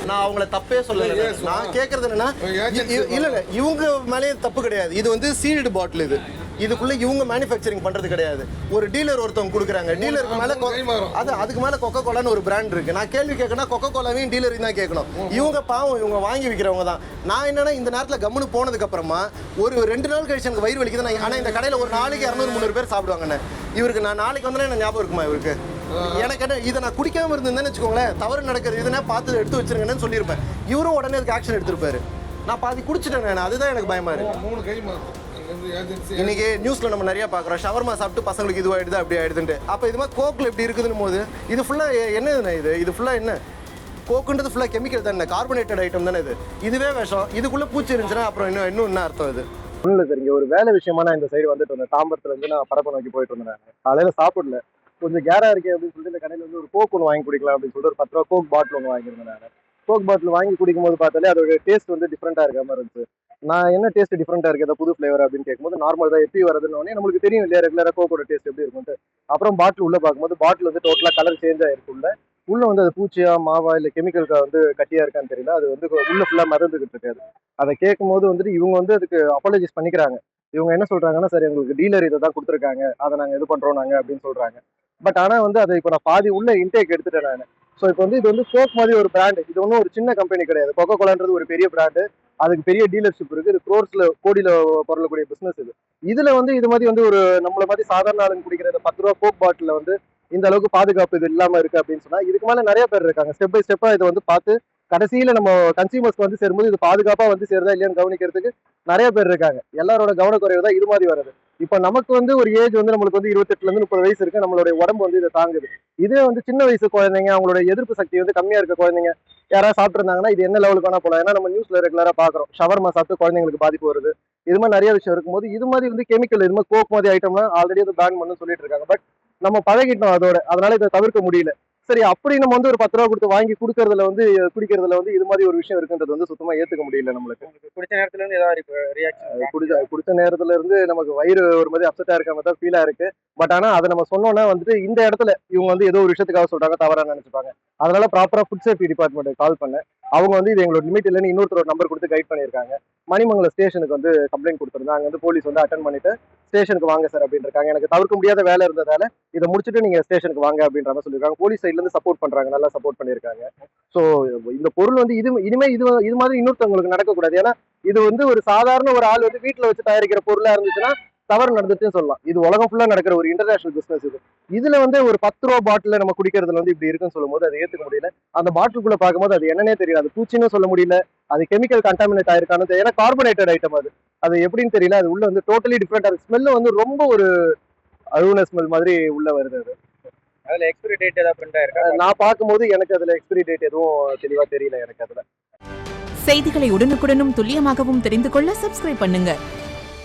நான் அவங்கள தப்பே சொல்லல. நான் கேட்கறது என்னன்னா இல்ல இவங்க மேலேயே தப்பு கிடையாது. இது வந்து சீல்டு பாட்டில். இதுக்குள்ள இவங்க மேனுஃபேக்சரிங் பண்றது கிடையாது. ஒரு டீலர் ஒருத்தவங்க கொடுக்குறாங்க. டீலருக்கு மேல அதுக்கு மேல கொக்கோ கோலான்னு ஒரு பிராண்ட் இருக்கு. நான் கேள்வி கேட்கணும், கொக்கோ கோலாவையும் டீலரையும் தான் கேட்கணும். இவங்க பாவம், இவங்க வாங்கி விற்கிறவங்க தான். நான் என்னன்னா இந்த நேரத்தில் கம்முன்னு போனதுக்கு அப்புறமா ஒரு 2 நாள் கழிச்சு எனக்கு வயிறு வலிக்குது. ஆனால் இந்த கடையில் ஒரு நாளைக்கு 200-300 பேர் சாப்பிடுவாங்கண்ணே. இவருக்கு நான் நாளைக்கு வந்தேன்னா என்ன ஞாபகம் இருக்குமா இவருக்கு? எனக்கு என்ன, இதை நான் குடிக்காம இருந்தேன்னு வச்சுக்கோங்களேன், தவறு நடக்கிறது இதுனா பார்த்து எடுத்து வச்சிருங்கன்னு சொல்லியிருப்பேன். இவரும் உடனே அதுக்கு ஆக்ஷன் எடுத்திருப்பாரு. நான் பாதி குடிச்சிட்டேன். அதுதான் எனக்கு பயமா இருக்கு. இன்னைக்கு நியூஸ்ல நம்ம நிறைய பாக்குறோம், ஷவர்மா சாப்பிட்டு பசங்களுக்கு இது ஆயிடுது அப்படி ஆயிடுதுன்ட்டு. அப்ப இது மாதிரி கோக்ல எப்படி இருக்குதுன்னு போது இது ஃபுல்லா என்னதுண்ணே? இது ஃபுல்லா என்ன? கோக்குன்றது ஃபுல்லா கெமிக்கல் தானே, கார்பனேட்டட் ஐட்டம் தானே. இதுவே விஷம். இதுக்குள்ள பூச்சி இருந்துச்சுன்னா அப்புறம் இன்னும் என்ன அர்த்தம்? இது ஒன்றும் இல்லை சார். இங்கே ஒரு வேலை விஷயமா நான் இந்த சைடு வந்துட்டு இருந்தேன். தாம்பரத்துல இருந்து நான் பரப்ப நோக்கி போயிட்டு இருந்தேன். காலையில சாப்பிடல, கொஞ்சம் கேரா இருக்கே அப்படின்னு சொல்லிட்டு இந்த கடையில் வந்து ஒரு கோக் ஒன்று வாங்கி குடிக்கலாம் அப்படின்னு சொல்லிட்டு ஒரு 10 ரூபா கோக் பாட்டில் ஒன்று வாங்கியிருந்தேன். நான் கோக் பாட்டில் வாங்கி குடிக்கும் போது பார்த்தாலே அதோட டேஸ்ட் வந்து டிஃப்ரெண்டாக இருக்க மாதிரி இருந்துச்சு. நான் என்ன டேஸ்ட் டிஃப்ரெண்டாக இருக்குது, ஏதாவது புது ஃப்ளேவர் அப்படின்னு கேட்கும்போது நார்மல் தான் எப்படி வருதுன்னு நம்மளுக்கு தெரியும் இல்லையா ரெகுலராக கோக்கோட டேஸ்ட் எப்படி இருக்கும்ட்டு. அப்புறம் பாட்டில் உள்ள பார்க்கும்போது பாட்டில் வந்து டோட்டலாக கலர் சேஞ்ச் ஆயிருக்குள்ள. உள்ள வந்து அது பூச்சியா மாவா இல்லை கெமிக்கலுக்கா வந்து கட்டியா இருக்கான்னு தெரியல. அது வந்து உள்ள ஃபுல்லாக மறந்துகிட்டு இருக்காது. அதை கேட்கும் போது வந்துட்டு இவங்க வந்து அதுக்கு அப்பாலஜிஸ் பண்ணிக்கிறாங்க. இவங்க என்ன சொல்றாங்கன்னா, சரி எங்களுக்கு டீலர் இதை தான் கொடுத்துருக்காங்க, அதை நாங்கள் இது பண்றோம் நாங்க அப்படின்னு சொல்றாங்க. பட் ஆனால் வந்து அதை இப்போ நான் பாதி உள்ள இன்டேக் எடுத்துட்டேன் நான். ஸோ இப்போ வந்து இது வந்து கோக் மாதிரி ஒரு பிராண்டு. இது ஒன்றும் ஒரு சின்ன கம்பெனி கிடையாது. கொக்கோ கோலான்றது ஒரு பெரிய பிராண்டு. அதுக்கு பெரிய டீலர்ஷிப் இருக்கு. இது கோடியில பொருளக்கூடிய பிசினஸ் இது. இதுல வந்து இது மாதிரி வந்து ஒரு நம்மள மாதிரி சாதாரண ஆளுங்க குடிக்கிற 10 ரூபா கோக் பாட்டில வந்து இந்த அளவுக்கு பாதுகாப்பு இது இல்லாம இருக்கு அப்படின்னு சொன்னா இதுக்கு மேல நிறைய பேர் இருக்காங்க. ஸ்டெப் பை ஸ்டெப்பா இதை வந்து பார்த்து கடைசியில நம்ம கன்சியூமர்ஸ்க்கு வந்து சேரும்போது இது பாதுகாப்பா வந்து சேருதா இல்லையான்னு கவனிக்கிறதுக்கு நிறைய பேர் இருக்காங்க. எல்லாரோட கவனக்குறைவு தான் இது மாதிரி வருது. இப்ப நமக்கு வந்து ஒரு ஏஜ் வந்து நம்மளுக்கு வந்து 28ல இருந்து 30 வயசு இருக்கு. நம்மளுடைய உடம்பு வந்து இதை தாங்குது. இதே வந்து சின்ன வயசு குழந்தைங்க, அவங்களோட எதிர்ப்பு சக்தி வந்து கம்மியா இருக்க குழந்தைங்க யாராவது சாப்பிட்டு இருந்தாங்கன்னா இது என்ன லெவலுக்கு வேணா போலாம். ஏன்னா நம்ம நியூஸ்ல ரெகுலரா பாக்குறோம், ஷவர்மா சாப்பிட்டு குழந்தைங்களுக்கு பாதிப்பு வருது. இது மாதிரி நிறைய விஷயம் இருக்கும்போது இது மாதிரி வந்து கெமிக்கல் இது மாதிரி கோக் மாதிரி ஐட்டம்லாம் ஆல்ரெடி அதை பேன் பண்ணு சொல்லிட்டு இருக்காங்க. பட் நம்ம பழகிட்டோம் அதோட, அதனால இதை தவிர்க்க முடியல. சரி, அப்படி நம்ம வந்து ஒரு 10 ரூபா கொடுத்து வாங்கி குடிக்கிறதுல வந்து இது மாதிரி ஒரு விஷயம் இருக்குன்றது வந்து சுத்தமா ஏத்துக்க முடியல நம்மளுக்கு. குடிச்ச நேரத்துல இருந்து ஏதாவது ரியாக்ஷன்? குடிச்ச நேரத்துல இருந்து நமக்கு வயிறு ஒரு மாதிரி அப்செட்டா இருக்க மாதிரி தான் ஃபீலா இருக்கு. பட் ஆனா அதை நம்ம சொன்னோம்னா வந்துட்டு இந்த இடத்துல இவங்க வந்து ஏதோ ஒரு விஷயத்துக்காக சொல்றாங்க, தவறா நினைச்சுப்பாங்க. அதனால ப்ராப்பரா ஃபுட் சேஃப்டி டிபார்ட்மெண்ட் கால் பண்ணேன். அவங்க வந்து இது எங்களோட லிமிட் இல்லைன்னு இன்னொருத்தரோட நம்பர் கொடுத்து கைட் பண்ணியிருக்காங்க. மணிமங்கலம் ஸ்டேஷனுக்கு வந்து கம்ப்ளைண்ட் கொடுத்துருந்தாங்க. அங்க வந்து போலீஸ் வந்து அட்டன் பண்ணிட்டு ஸ்டேஷனுக்கு வாங்க சார் அப்படின்னு இருக்காங்க. எனக்கு தவிர்க்க முடியாத வேலை இருந்ததால இதை முடிச்சுட்டு நீங்க ஸ்டேஷனுக்கு வாங்க அப்படின்ற மாதிரி சொல்லியிருக்காங்க. போலீஸ் சைட்ல இருந்து சப்போர்ட் பண்றாங்க, நல்லா சப்போர்ட் பண்ணியிருக்காங்க. ஸோ இந்த பொருள் வந்து இனிமே இது மாதிரி இன்னொருத்தவங்களுக்கு நடக்கக்கூடாது. ஏன்னா இது வந்து ஒரு சாதாரண ஒரு ஆள் வந்து வீட்டுல வச்சு தயாரிக்கிற பொருளா இருந்துச்சுன்னா தவறு நடந்துச்சுன்னு சொல்லலாம். இது உலகம் ஃபுல்லா நடக்கிற ஒரு இன்டர்நேஷனல் பிசினஸ் இது. இதுல வந்து ஒரு 10 ரூபா பாட்டில நம்ம குடிக்கிறதுல வந்து இப்படி இருக்குன்னு சொல்லும் போது அதை ஏத்துக்க முடியல. அந்த பாட்டிலுக்குள்ள பார்க்கும்போது அது என்னன்னே தெரியல. அது பூச்சின்னு சொல்ல முடியல, அது கெமிக்கல் கண்டாமினேட் ஆயிருக்கான்னு தெரியல. ஏன்னா கார்பனேட்டட் ஐட்டம் அது எப்படின்னு தெரியல. அது உள்ள வந்து டோட்டலி டிஃப்ரெண்டா இருக்கு. ஸ்மெல்லு வந்து ரொம்ப ஒரு அழுகுன ஸ்மெல் மாதிரி உள்ள வருது. அது அதுல எக்ஸ்பைரி டேட் ஏதாவது பிரிண்ட் ஆயிருக்கா? நான் பார்க்கும்போது எனக்கு அதுல எக்ஸ்பைரி டேட் எதுவும் தெளிவா தெரியல எனக்கு அதுல. செய்திகளை உடனுக்குடனும் துல்லியமாகவும் தெரிந்து கொள்ள சப்ஸ்கிரைப் பண்ணுங்க.